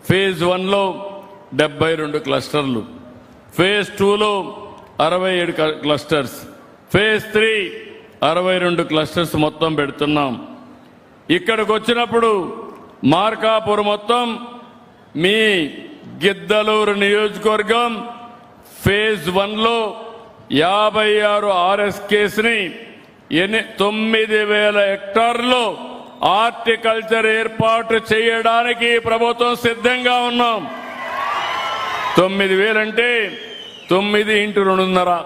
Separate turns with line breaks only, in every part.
Phase 1లో 72 క్లస్టర్లు, phase 2లో 67 clusters, phase 3 62 clusters మొత్తం పెడుతున్నాం. ఇక్కడికి వచ్చినప్పుడు మార్కాపూర్ మొత్తం మీ గిద్దలూరు నియోజకవర్గం ఫేజ్ 1లో 56 RSKsని 9,000 హెక్టార్లు హార్టికల్చర్ ఏర్పాటు చేయడానికి ప్రభుత్వం సిద్ధంగా ఉన్నాం. 9,000 అంటే 9 ఇంటూ 2.5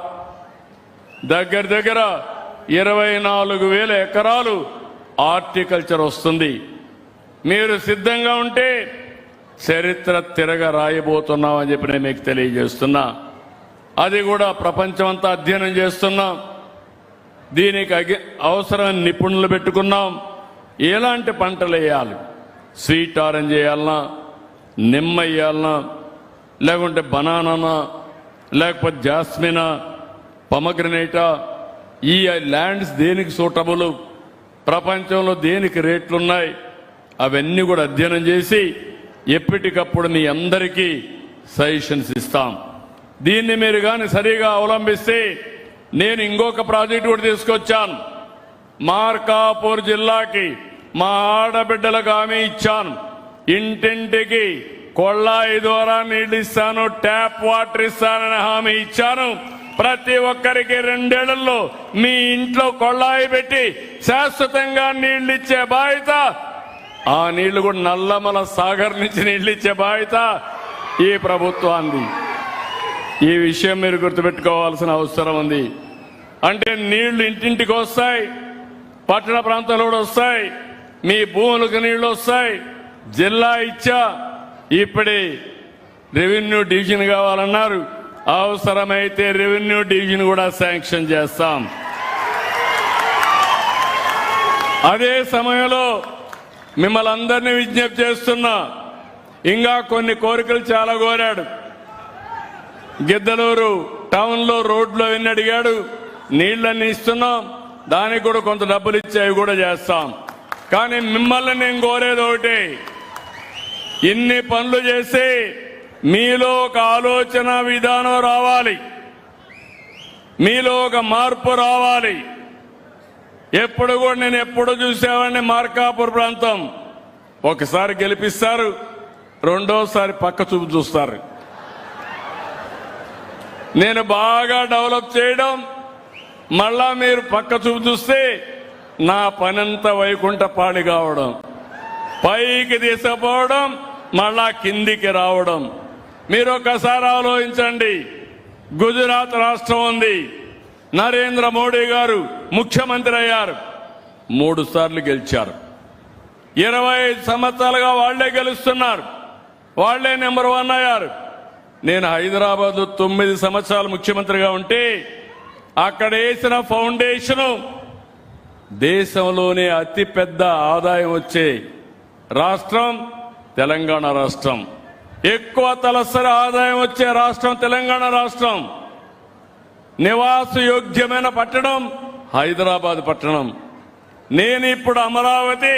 దగ్గర దగ్గర 24,000 ఎకరాలు హార్టికల్చర్ వస్తుంది. మీరు సిద్ధంగా ఉంటే చరిత్ర తిరగ రాయబోతున్నామని చెప్పి నేను మీకు తెలియజేస్తున్నా. అది కూడా ప్రపంచమంతా అధ్యయనం చేస్తున్నాం. దీనికి అవసరమైన నిపుణులు పెట్టుకున్నాం. ఎలాంటి పంటలు వేయాలి, స్వీట్ ఆరెంజ్ వేయాలన్నా, నిమ్మ వేయాలన్నా, లేకుంటే బనానానా, లేకపోతే జాస్మినా, పొమగ్రనేటా, ఈ ల్యాండ్స్ దేనికి సూటబుల్, ప్రపంచంలో దేనికి రేట్లున్నాయి, అవన్నీ కూడా అధ్యయనం చేసి ఎప్పటికప్పుడు మీ అందరికీ సజెషన్స్ ఇస్తాం. దీన్ని మీరు కానీ సరిగా అవలంబిస్తే నేను ఇంకొక ప్రాజెక్ట్ కూడా తీసుకొచ్చాను. మార్కాపూర్ జిల్లాకి మా ఆడబిడ్డలకు హామీ ఇచ్చాను. ఇంటింటికి కొళ్ళాయి ద్వారా నీళ్లు ఇస్తాను, ట్యాప్ వాటర్ ఇస్తానని హామీ ఇచ్చాను. ప్రతి ఒక్కరికి 2 ఏళ్లలో మీ ఇంట్లో కొళ్ళాయి పెట్టి శాశ్వతంగా నీళ్లు ఇచ్చే బాధ్యత, ఆ నీళ్లు కూడా నల్లమల సాగర్ నుంచి నీళ్లు ఇచ్చే బాధ్యత ఈ ప్రభుత్వాన్ని. ఈ విషయం మీరు గుర్తుపెట్టుకోవాల్సిన అవసరం ఉంది. అంటే నీళ్లు ఇంటింటికి వస్తాయి, పట్టణ ప్రాంతాల్లో కూడా వస్తాయి, మీ భూములకు నీళ్లు వస్తాయి. జిల్లా ఇచ్చా, ఇప్పుడే రెవెన్యూ డివిజన్ కావాలన్నారు. అవసరమైతే రెవెన్యూ డివిజన్ కూడా శాంక్షన్ చేస్తాం. అదే సమయంలో మిమ్మల్ని అందరినీ విజ్ఞప్తి చేస్తున్నా, ఇంకా కొన్ని కోరికలు చాలా కోరాడు. గిద్దలూరు టౌన్లో రోడ్లు అవన్నీ అడిగాడు, నీళ్లన్నీ ఇస్తున్నాం, దానికి కూడా కొంత డబ్బులు ఇచ్చి అవి కూడా చేస్తాం. కానీ మిమ్మల్ని నేను కోరేది ఒకటి, ఇన్ని పనులు చేసి మీలో ఒక ఆలోచన విధానం రావాలి, మీలో ఒక మార్పు రావాలి. ఎప్పుడు కూడా నేను ఎప్పుడు చూసేవాడిని, మార్కాపూర్ ప్రాంతం ఒకసారి గెలిపిస్తారు, రెండోసారి పక్క చూపు చూస్తారు. నేను బాగా డెవలప్ చేయడం, మళ్ళా మీరు పక్క చూపు చూస్తే నా పనంతా వైకుంఠపాళి కావడం, పైకి తీసుకుపోవడం, మళ్ళా కిందికి రావడం. మీరు ఒకసారి ఆలోచించండి. గుజరాత్ రాష్ట్రం ఉంది, నరేంద్ర మోడీ గారు ముఖ్యమంత్రి అయ్యారు, 3 సార్లు గెలిచారు. 25 సంవత్సరాలుగా వాళ్లే గెలుస్తున్నారు, వాళ్లే నెంబర్ 1 అయ్యారు. నేను హైదరాబాద్ 9 సంవత్సరాలు ముఖ్యమంత్రిగా ఉంటే అక్కడ వేసిన ఫౌండేషను దేశంలోనే అతిపెద్ద ఆదాయం వచ్చే రాష్ట్రం తెలంగాణ రాష్ట్రం. ఎక్కువ తలసరి ఆదాయం వచ్చే రాష్ట్రం తెలంగాణ రాష్ట్రం. నివాస యోగ్యమైన పట్టణం హైదరాబాద్ పట్టణం. నేను ఇప్పుడు అమరావతి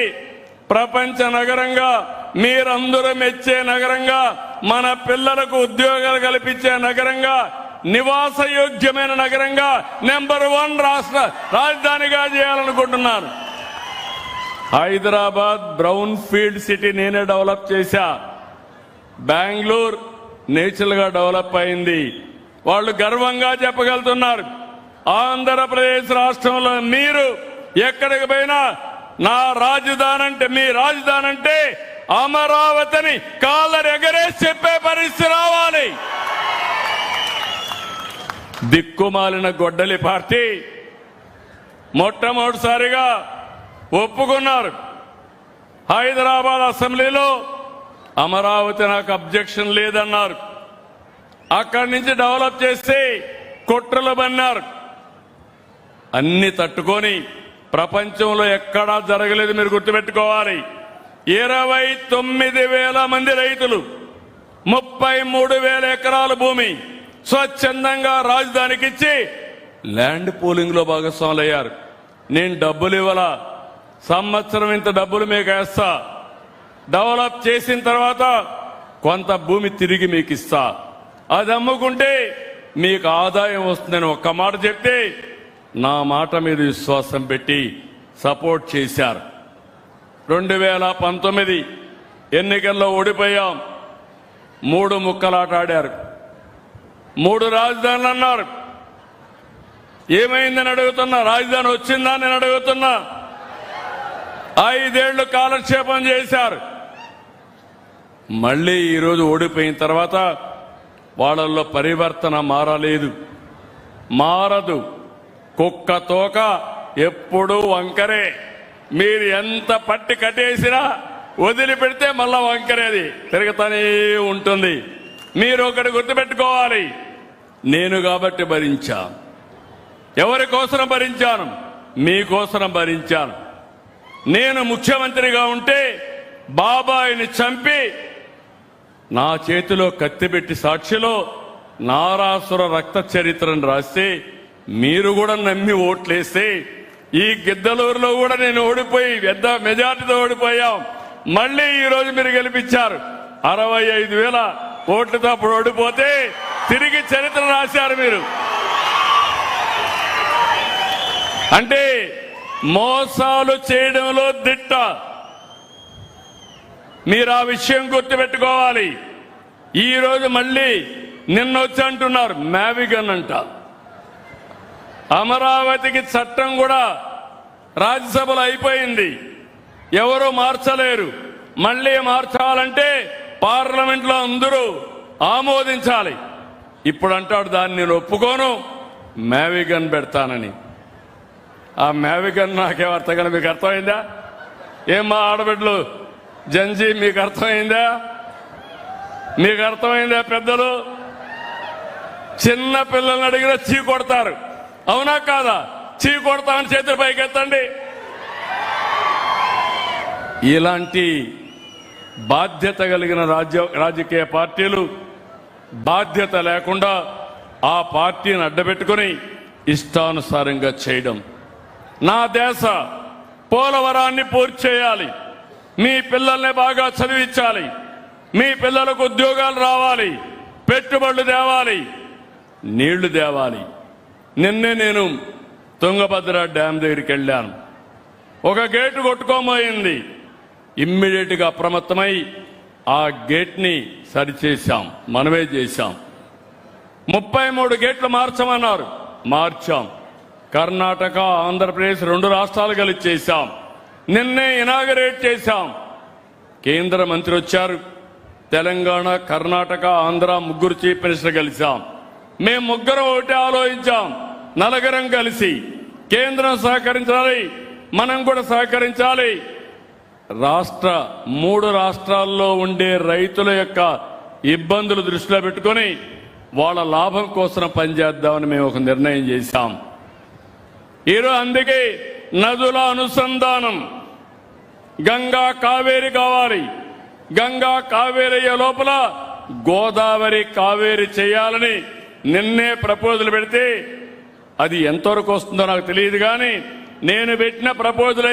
ప్రపంచ నగరంగా, మీరందరూ మెచ్చే నగరంగా, మన పిల్లలకు ఉద్యోగాలు కల్పించే నగరంగా, నివాస యోగ్యమైన నగరంగా నెంబర్ 1 రాష్ట్ర రాజధానిగా చేయాలనుకుంటున్నాను. హైదరాబాద్ బ్రౌన్ ఫీల్డ్ సిటీ నేనే డెవలప్ చేశా. బెంగళూరు నేచురల్ గా డెవలప్ అయింది, వాళ్ళు గర్వంగా చెప్పగలుగుతున్నారు. ఆంధ్రప్రదేశ్ రాష్ట్రంలో మీరు ఎక్కడికి పోయినా నా రాజధాని అంటే, మీ రాజధాని అంటే అమరావతిని కాలర్ ఎగరేసి చెప్పే పరిస్థితి రావాలి. దిక్కుమాలిన గొడ్డలి పార్టీ మొట్టమొదటిసారిగా ఒప్పుకున్నారు. హైదరాబాద్ అసెంబ్లీలో అమరావతి నాకు అబ్జెక్షన్ లేదన్నారు. అక్కడి నుంచి డెవలప్ చేసి కుట్రలు బన్నారు. అన్ని తట్టుకొని ప్రపంచంలో ఎక్కడా జరగలేదు. మీరు గుర్తుపెట్టుకోవాలి, 29,000 మంది రైతులు, 33,000 ఎకరాల భూమి స్వచ్ఛందంగా రాజధానికి ఇచ్చి ల్యాండ్ పూలింగ్ లో భాగస్వాములు అయ్యారు. నేను డబ్బులు ఇవ్వాలా, సంవత్సరం ఇంత డబ్బులు మీకు వేస్తా, డెవలప్ చేసిన తర్వాత కొంత భూమి తిరిగి మీకు ఇస్తా, అది అమ్ముకుంటే మీకు ఆదాయం వస్తుందని ఒక్క మాట చెప్తే నా మాట మీద విశ్వాసం పెట్టి సపోర్ట్ చేశారు. 2019 ఎన్నికల్లో ఓడిపోయాం. 3 ముక్కలాట ఆడారు, 3 రాజధానులు అన్నారు. ఏమైందని అడుగుతున్నా, రాజధాని వచ్చిందా నేను అడుగుతున్నా. 5 ఏళ్లు కాలక్షేపం చేశారు. మళ్ళీ ఈరోజు ఓడిపోయిన తర్వాత వాళ్ళల్లో పరివర్తన మారదు. కుక్క తోక ఎప్పుడూ వంకరే. మీరు ఎంత పట్టి కట్టేసినా వదిలిపెడితే మళ్ళా వంకరేది తిరుగుతానే ఉంటుంది. మీరు ఒకటి గుర్తుపెట్టుకోవాలి, నేను కాబట్టి భరించాను. ఎవరి కోసం భరించాను? మీకోసం భరించాను. నేను ముఖ్యమంత్రిగా ఉంటే బాబాయిని చంపి నా చేతిలో కత్తి పెట్టి సాక్షిలో నారాసుర రక్త చరిత్రను రాస్తే మీరు కూడా నమ్మి ఓట్లేస్తే ఈ గిద్దలూరులో కూడా నేను ఓడిపోయి పెద్ద మెజార్టీతో ఓడిపోయాం. మళ్ళీ ఈ రోజు మీరు గెలిపించారు. 65,000 ఓట్లతో అప్పుడు ఓడిపోతే తిరిగి చరిత్ర రాశారు మీరు. అంటే మోసాలు చేయడంలో దిట్ట. మీరు ఆ విషయం గుర్తుపెట్టుకోవాలి. ఈ రోజు మళ్ళీ నిన్నొచ్చి అంటున్నారు మ్యావిగన్ అంట. అమరావతికి చట్టం కూడా రాజ్యసభలో అయిపోయింది, ఎవరు మార్చలేరు. మళ్ళీ మార్చాలంటే పార్లమెంట్లో అందరూ ఆమోదించాలి. ఇప్పుడు అంటాడు దాన్ని నేను ఒప్పుకోను, మ్యావిగన్ పెడతానని. ఆ మ్యావిగన్ నాకేం అర్థం కానీ మీకు అర్థమైందా? ఏం మా ఆడబిడ్డలు జంజీ మీకు అర్థమైందా? మీకు అర్థమైందా? పెద్దలు చిన్న పిల్లల్ని అడిగినా చీ కొడతారు, అవునా కాదా? చీ కొడతామని చేతుల పైకి ఎత్తండి. ఇలాంటి బాధ్యత కలిగిన రాజకీయ పార్టీలు బాధ్యత లేకుండా ఆ పార్టీని అడ్డబెట్టుకుని ఇష్టానుసారంగా చేయడం. నా దేశ పోలవరాన్ని పూర్తి చేయాలి, మీ పిల్లల్ని బాగా చదివించాలి, మీ పిల్లలకు ఉద్యోగాలు రావాలి, పెట్టుబడులు తేవాలి, నీళ్లు తేవాలి. నిన్నే నేను తుంగభద్ర డ్యాం దగ్గరికి వెళ్ళాను. ఒక గేటు కొట్టుకోబోయింది. ఇమ్మీడియట్ గా అప్రమత్తమై ఆ గేట్ ని సరిచేశాం, మనమే చేశాం. 33 గేట్లు మార్చమన్నారు, మార్చాం. కర్ణాటక ఆంధ్రప్రదేశ్ 2 రాష్ట్రాలు కలిసి చేశాం. నిన్నే ఇనాగరేట్ చేశాం. కేంద్ర మంత్రి వచ్చారు. తెలంగాణ, కర్ణాటక, ఆంధ్ర 3 చీఫ్ మినిస్టర్ కలిసాం. మేము 3 ఒకటి ఆలోచించాం. 4 కలిసి కేంద్రం సహకరించాలి, మనం కూడా సహకరించాలి. 3 రాష్ట్రాల్లో ఉండే రైతుల యొక్క ఇబ్బందులు దృష్టిలో పెట్టుకొని వాళ్ళ లాభం కోసం పనిచేద్దామని మేము ఒక నిర్ణయం చేశాం. ఈరోజు అందుకే నదుల అనుసంధానం, గంగా కావేరి కావాలి. గంగా కావేరి అయ్యే లోపల గోదావరి కావేరి చేయాలని నిన్నే ప్రపోజల్ పెడితే అది ఎంతవరకు వస్తుందో నాకు తెలియదు, కానీ నేను పెట్టిన ప్రపోజల్